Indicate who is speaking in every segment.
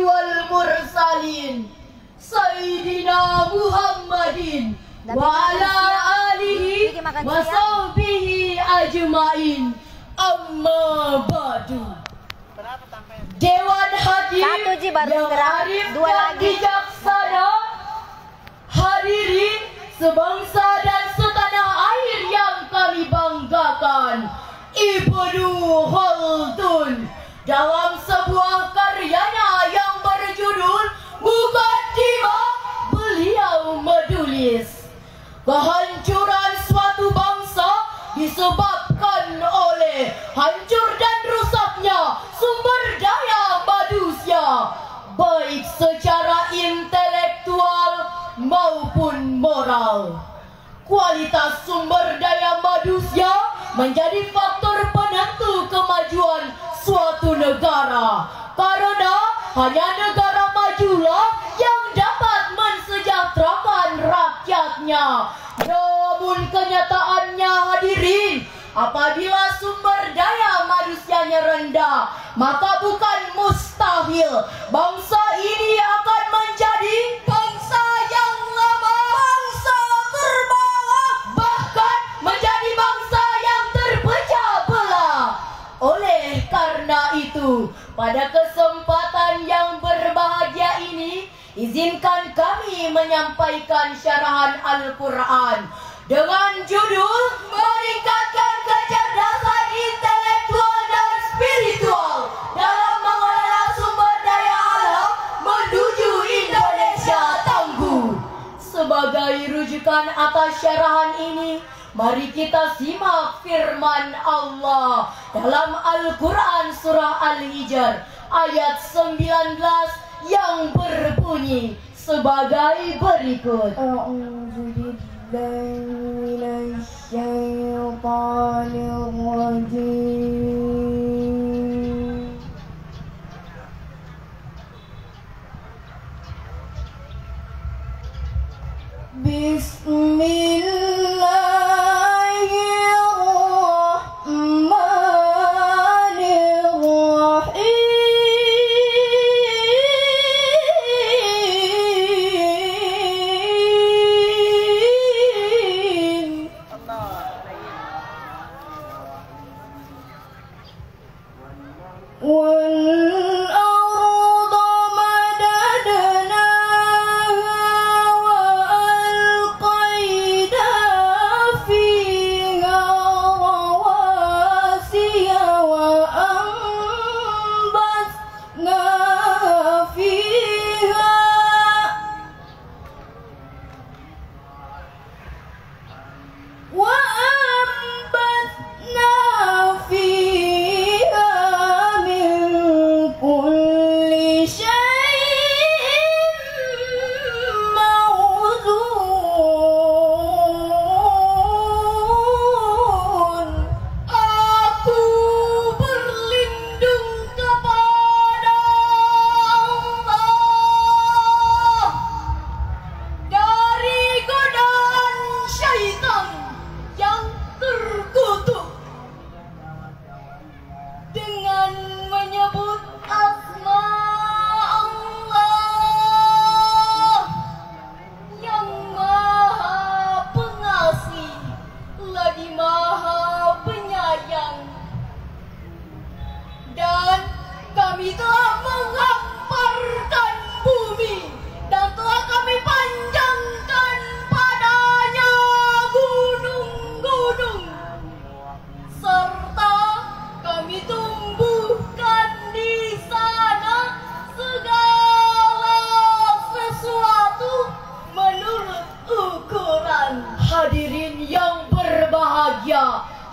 Speaker 1: wal mursalin Sayyidina Muhammadin wa ala alihi wa sahbihi ajmain. Amma ba'du. Dewan Hakim yang arif dan bijaksana, hadirin sebangsa dan setanah air yang kami banggakan, Ibnu Khaldun dalam sebuah karyanya yang berjudul Muqaddimah, beliau menulis, kehancuran suatu bangsa disebabkan oleh hancur dan rusaknya sumber daya manusia, baik secara intelektual maupun moral. Kualitas sumber daya manusia menjadi faktor penentu kemajuan suatu negara, karena hanya negara majulah yang dapat mensejahterakan rakyatnya. Namun kenyataannya, hadirin, apabila sumber daya manusianya rendah, maka bukan mustahil bangsa ini akan menjadi bangsa yang lemah, bangsa terbawah, bahkan menjadi bangsa yang terpecah belah. Oleh karena itu, pada kesempatan yang berbahagia ini, izinkan kami menyampaikan syarahan Al-Quran dengan judul meningkatkan kecerdasan intelektual dan spiritual dalam mengelola sumber daya alam menuju Indonesia tangguh. Sebagai rujukan atas syarahan ini, mari kita simak firman Allah dalam Al-Quran surah Al-Hijr ayat 19 yang berbunyi sebagai berikut.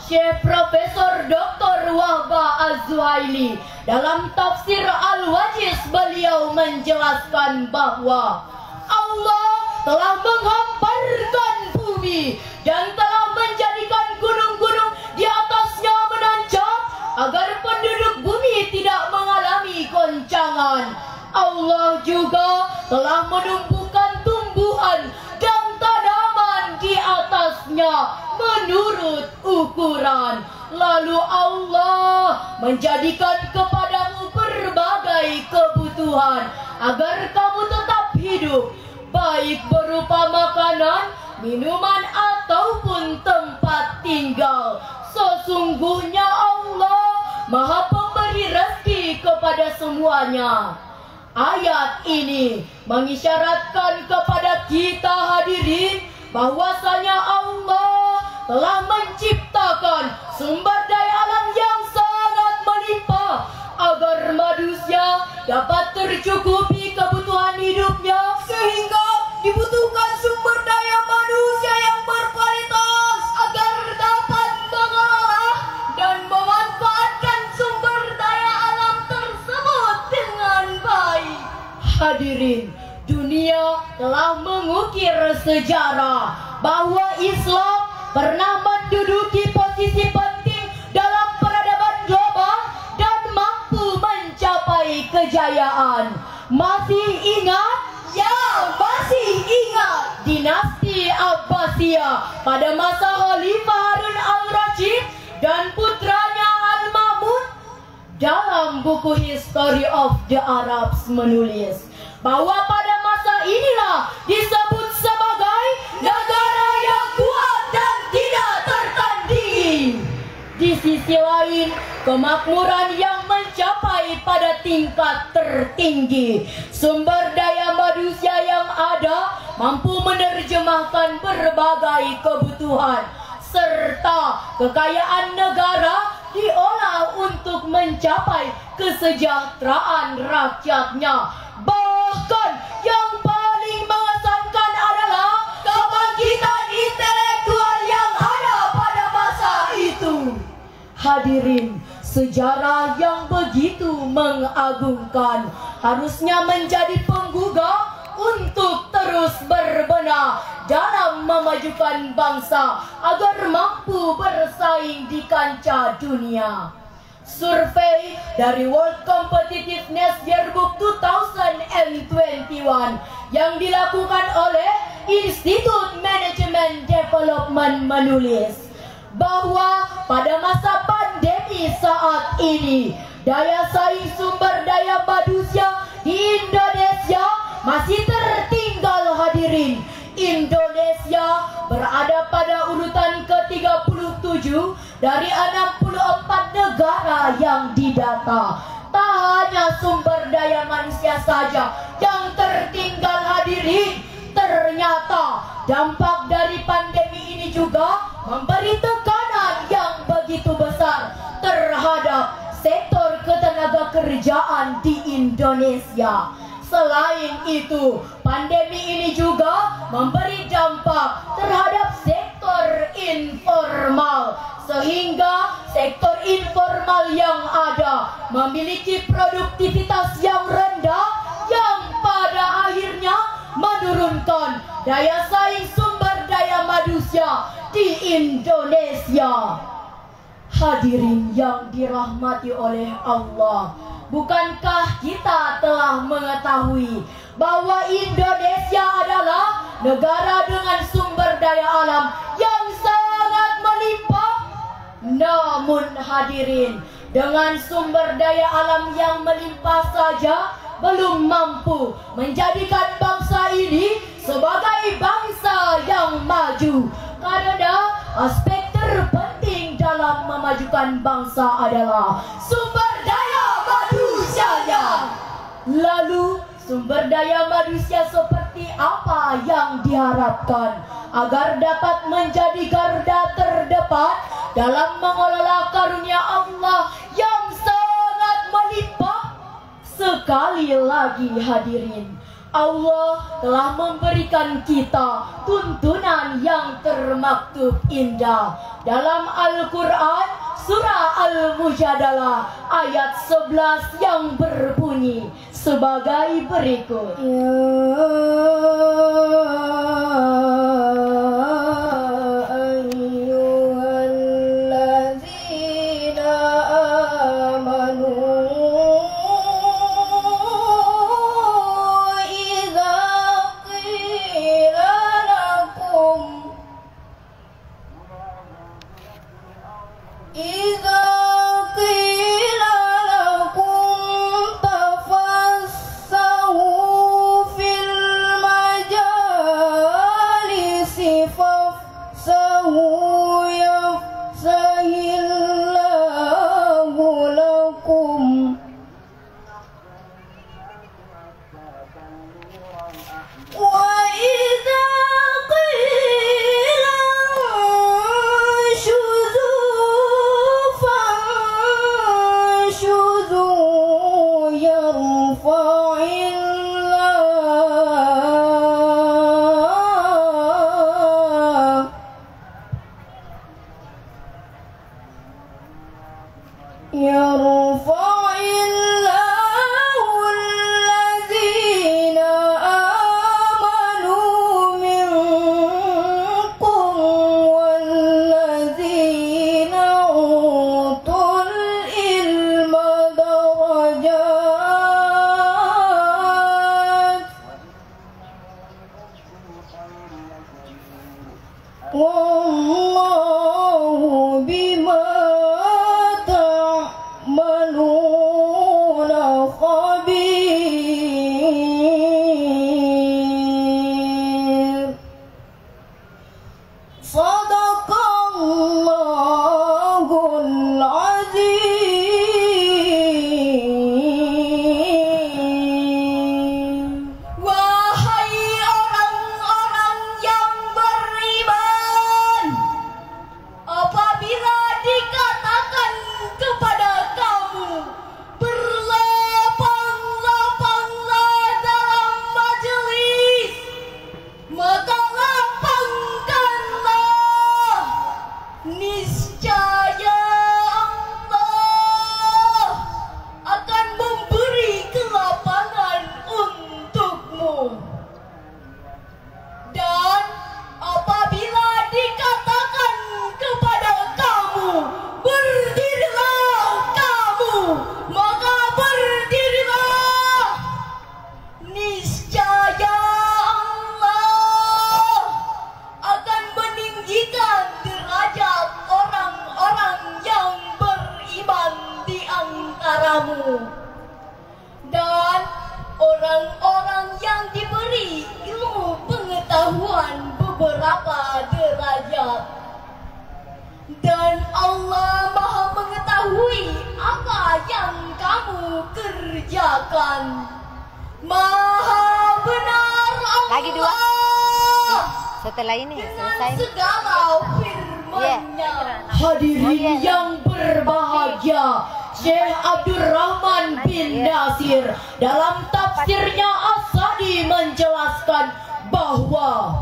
Speaker 1: Syekh Profesor Dr. Wahbah Az-Zuhaili dalam tafsir Al-Wajiz beliau menjelaskan bahwa Allah telah menghamparkan bumi dan telah menjadikan gunung-gunung di atasnya menancap agar penduduk bumi tidak mengalami goncangan. Allah juga telah menumbuhkan tumbuhan dan tanaman di atasnya menurut ukuran. Lalu Allah menjadikan kepadamu
Speaker 2: berbagai kebutuhan agar kamu tetap hidup, baik berupa makanan, minuman, ataupun tempat tinggal. Sesungguhnya Allah Maha Pemberi rezeki kepada semuanya. Ayat ini mengisyaratkan kepada kita hadirin bahwasanya Allah telah menciptakan sumber daya alam yang sangat melimpah agar manusia dapat tercukupi kebutuhan hidupnya, sehingga dibutuhkan sumber daya manusia yang berkualitas agar dapat mengelola dan memanfaatkan sumber daya alam tersebut dengan baik. Hadirin, dunia telah mengukir sejarah bahwa Islam pernah menduduki posisi penting dalam peradaban global dan mampu mencapai kejayaan. Masih ingat? Ya, masih ingat dinasti Abbasiyah pada masa Khalifah Harun al-Rashid dan putranya Al-Ma'mun. Dalam buku History of the Arabs menulis bahwa pada masa inilah disebut sebagai negara yang kuat dan tidak tertandingi. Di sisi lain, kemakmuran yang mencapai pada tingkat tertinggi. Sumber daya manusia yang ada mampu menerjemahkan berbagai kebutuhan, serta kekayaan negara diolah untuk mencapai kesejahteraan rakyatnya. Bahkan yang paling mengesankan adalah kebangkitan intelektual yang ada pada masa itu. Hadirin, sejarah yang begitu mengagumkan harusnya menjadi penggugah untuk terus berbenah dalam memajukan bangsa agar mampu bersaing di kancah dunia. Survei dari World Competitiveness Yearbook 2021 yang dilakukan oleh Institute Management Development menulis bahwa pada masa pandemi saat ini, daya saing sumber daya manusia di Indonesia masih tertinggal. Hadirin, Indonesia berada pada urutan ke-37 dari 64 negara yang didata. Tak hanya sumber daya manusia saja yang tertinggal, hadirin, ternyata dampak dari pandemi ini juga memberi tekanan yang begitu besar terhadap sektor ketenaga kerjaan di Indonesia. Selain itu, pandemi ini juga memberi dampak terhadap sektor informal, sehingga sektor informal yang ada memiliki produktivitas yang rendah yang pada akhirnya menurunkan daya saing sumber daya manusia di Indonesia. Hadirin yang dirahmati oleh Allah, bukankah kita telah mengetahui bahwa Indonesia adalah negara dengan sumber daya alam yang sangat melimpah? Namun hadirin, dengan sumber daya alam yang melimpah saja belum mampu menjadikan bangsa ini sebagai bangsa yang maju, karena aspek terpenting dalam memajukan bangsa adalah sumber daya manusianya. Lalu sumber daya manusia seperti apa yang diharapkan agar dapat menjadi garda terdepan dalam mengelola karunia Allah yang sangat melimpah? Sekali lagi hadirin, Allah telah memberikan kita tuntunan yang termaktub indah dalam Al-Quran surah Al-Mujadalah ayat 11 yang berbunyi sebagai berikut.
Speaker 3: إذا قيل لكم
Speaker 2: Wallahu bima ta'maluna khabir. Sadaqallahul azim. Wahai orang-orang yang beriman, apabila dikatakan kepada kamu, berlapang-lapanglah dalam majelis, maka lapangkanlah. Niscaya Allah akan memberi kelapangan untukmu. Dan apabila dikatakan kepada kamu, berdirilah kamu, maka berdirilah. Niscaya Allah akan meninggikan derajat orang-orang yang beriman di antaramu. Dan orang-orang yang diberi ilmu pengetahuan beberapa derajat. Dan Allah Maha mengetahui apa yang kamu kerjakan. Maha benar Allah.
Speaker 1: Lagi dua. Setelah ini selesai.
Speaker 2: Segala firman-Nya. Hadirin yang berbahagia, Syekh Abdurrahman bin Nasir dalam tafsirnya As-Sadi menjelaskan bahwa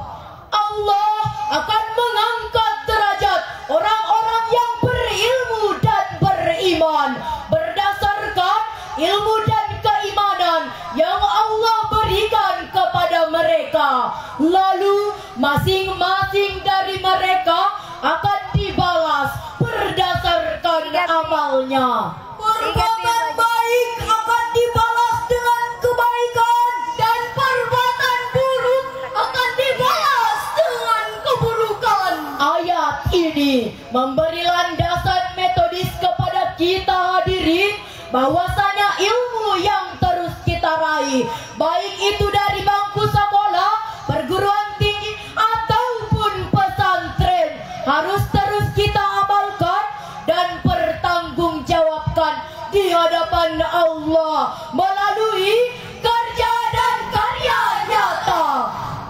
Speaker 2: Allah akan mengangkat derajat orang-orang yang berilmu dan beriman berdasarkan ilmu dan keimanan yang Allah berikan kepada mereka. Lalu masing-masing dari mereka akan dibalas berdasarkan amalnya. Perbuatan baik akan dibalas dengan kebaikan, dan perbuatan buruk akan dibalas dengan keburukan. Ayat ini memberi landasan metodis kepada kita hadirin bahwasanya ilmu yang terus kita raih, baik itu dari bangku sekolah, perguruan tinggi ataupun pesantren, harus terus kita amalkan dan pertanggungjawabkan di hadapan Allah melalui kerja dan karya nyata.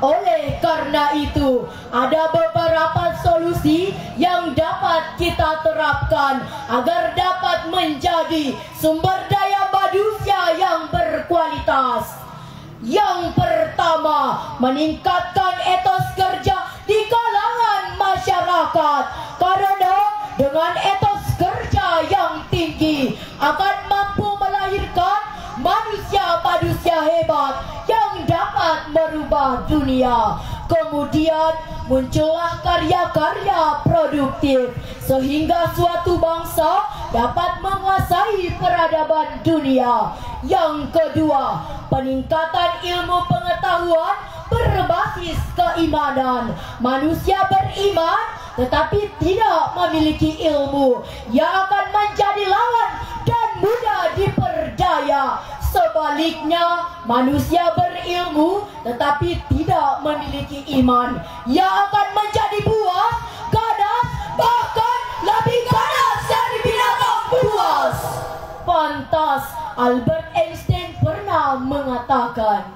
Speaker 2: Oleh karena itu, ada beberapa solusi yang dapat kita terapkan agar dapat menjadi sumber daya manusia yang berkualitas. Yang pertama, meningkatkan etos kerja di kalangan masyarakat, karena dengan etos kerja yang tinggi akan mampu melahirkan manusia-manusia hebat yang dapat merubah dunia. Kemudian muncullah karya-karya produktif sehingga suatu bangsa dapat menguasai peradaban dunia. Yang kedua, peningkatan ilmu pengetahuan berbasis keimanan. Manusia beriman tetapi tidak memiliki ilmu yang akan menjadi lawan dan mudah diperdaya. Sebaliknya, manusia berilmu tetapi tidak memiliki iman yang akan menjadi buas, ganas, bahkan lebih ganas dari binatang buas. Pantas Albert Einstein pernah mengatakan,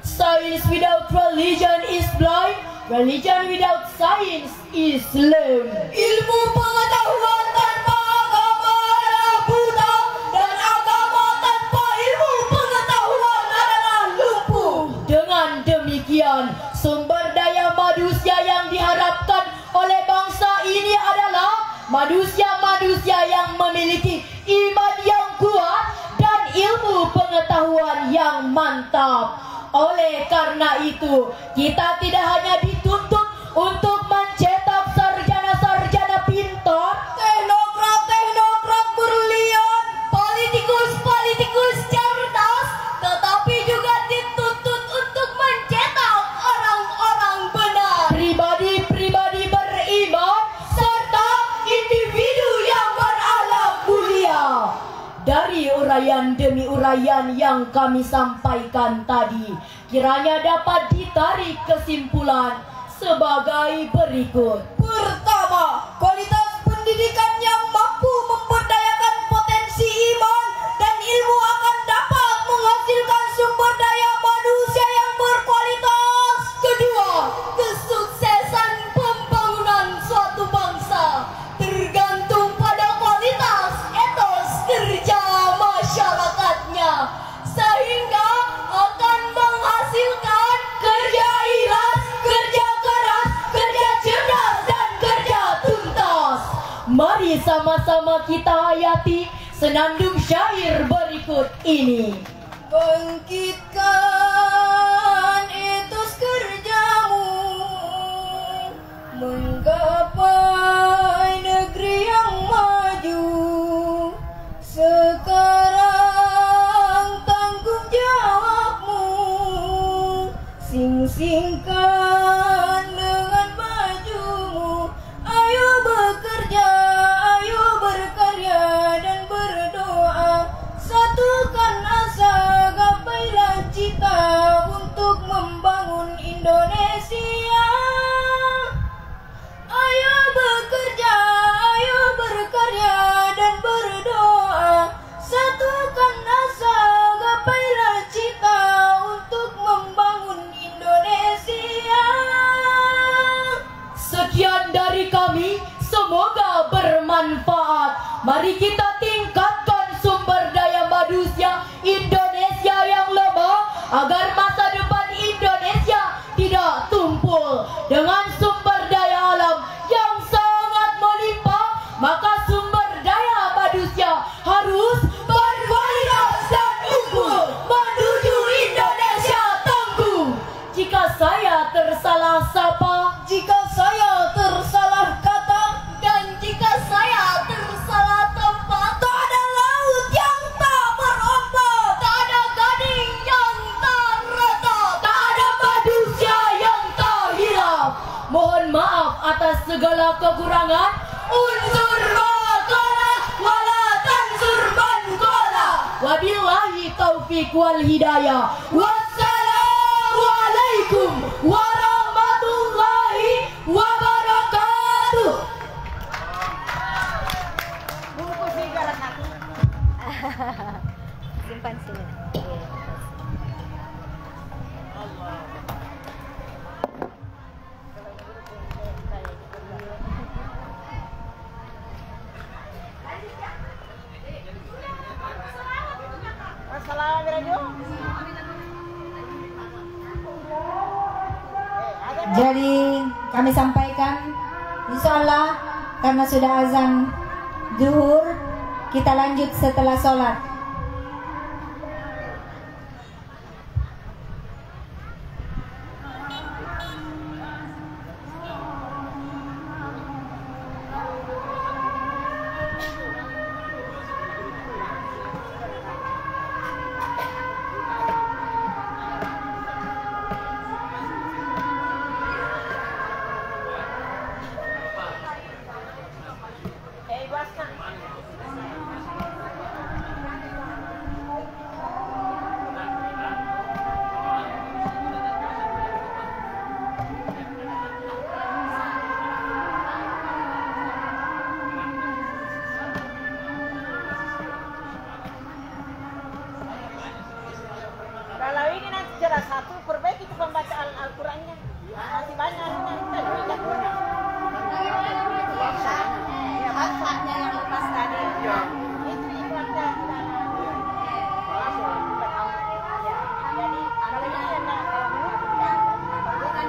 Speaker 2: "Science without religion is blind, religion without science is lame." Ilmu pengetahuan tanpa agama adalah buta, dan agama tanpa ilmu pengetahuan Sumber daya manusia yang diharapkan oleh bangsa ini adalah manusia-manusia yang memiliki iman yang kuat dan ilmu pengetahuan yang mantap. Oleh karena itu, kita tidak hanya dituntut untuk mencetak sarjana-sarjana pintar, teknokrat-teknokrat berlian, politikus-politikus cerdas, tetapi juga dituntut untuk mencetak orang-orang benar, pribadi-pribadi beriman, serta individu yang berakhlak mulia. Dari uraian demi uraian yang kami sampaikan tadi, kiranya dapat ditarik kesimpulan sebagai berikut. Pertama, kualitas pendidikan yang mampu memberdayakan potensi iman dan ilmu akan dapat menghasilkan sumber daya manusia yang berkualitas. Kedua, kesuksesan pembangunan suatu bangsa tergantung pada kualitas etos kerja masyarakatnya, sehingga akan menghasilkan kerja ikhlas, kerja keras, kerja cerdas, dan kerja tuntas. Mari sama-sama kita hayati senandung syair berikut ini. Bangkitkan etos kerjamu, menggapai negeri yang maju. Sekarang tanggung jawabmu, sing-singkan dengan bajumu. Ayo bekerja, ayo berkarya dan berdoa. Satukan asa, gapailah cita untuk membangun Indonesia. Ayo bekerja, ayo berkarya dan berdoa. Satukan asa, gapailah cita untuk membangun Indonesia. Sekian dari kami, semoga bermanfaat. Mari kita tingkatkan sumber daya manusia Indonesia yang lemah agar masa depan Indonesia tidak tumpul. Dengan sumber daya alam yang sangat melimpah, maka sumber daya manusia harus berkualitas dan unggul menuju Indonesia tangguh. Jika saya tersalah sapa, jika saya tersalah kata, dan jika saya tersalah tempat, tak ada laut yang tak berombak, tak ada gading yang tak retak, tak ada manusia yang tak hilaf. Mohon maaf atas segala kekurangan. Unsur baqala wala tansur banqala. Wabillahi taufiq wal hidayah. Wassalamualaikum warahmatullahi wabarakatuh.
Speaker 1: Bungkus nih jalan aku. Simpan sini.
Speaker 3: Jadi kami sampaikan, insya Allah karena sudah azan zuhur, kita lanjut setelah sholat.
Speaker 1: Kalau ini nanti jelas satu, perbaiki itu pembacaan Al-Qurannya. Masih banyak. Haknya yang lepas tadi. Itu iklannya di dalam. Jadi kalau ini ada bukan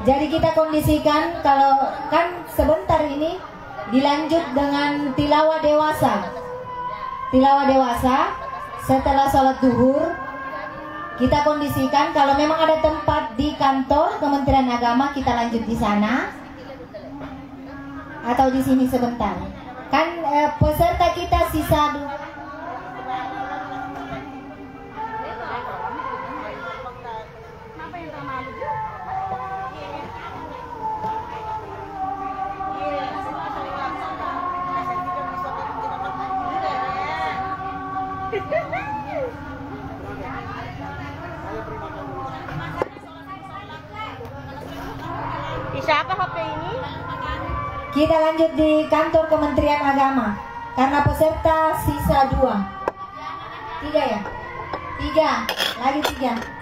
Speaker 3: Jadi kita kondisikan kalau kan sebentar ini dilanjut dengan tilawah dewasa. Tilawah dewasa setelah sholat duhur kita kondisikan kalau memang ada tempat di kantor Kementerian Agama kita lanjut di sana atau di sini sebentar. Kan peserta kita sisa
Speaker 1: Siapa HP ini?
Speaker 3: kita lanjut di kantor Kementerian Agama karena peserta sisa 2. 3 ya? 3, lagi 3.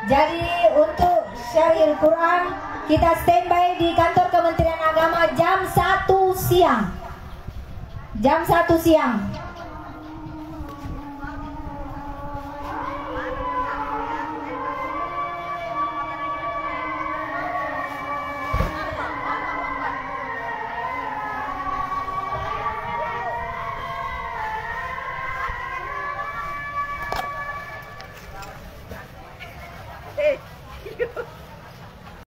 Speaker 3: Jadi untuk syarihil Quran kita standby di kantor Kementerian Agama jam 1 siang. Jam 1 siang.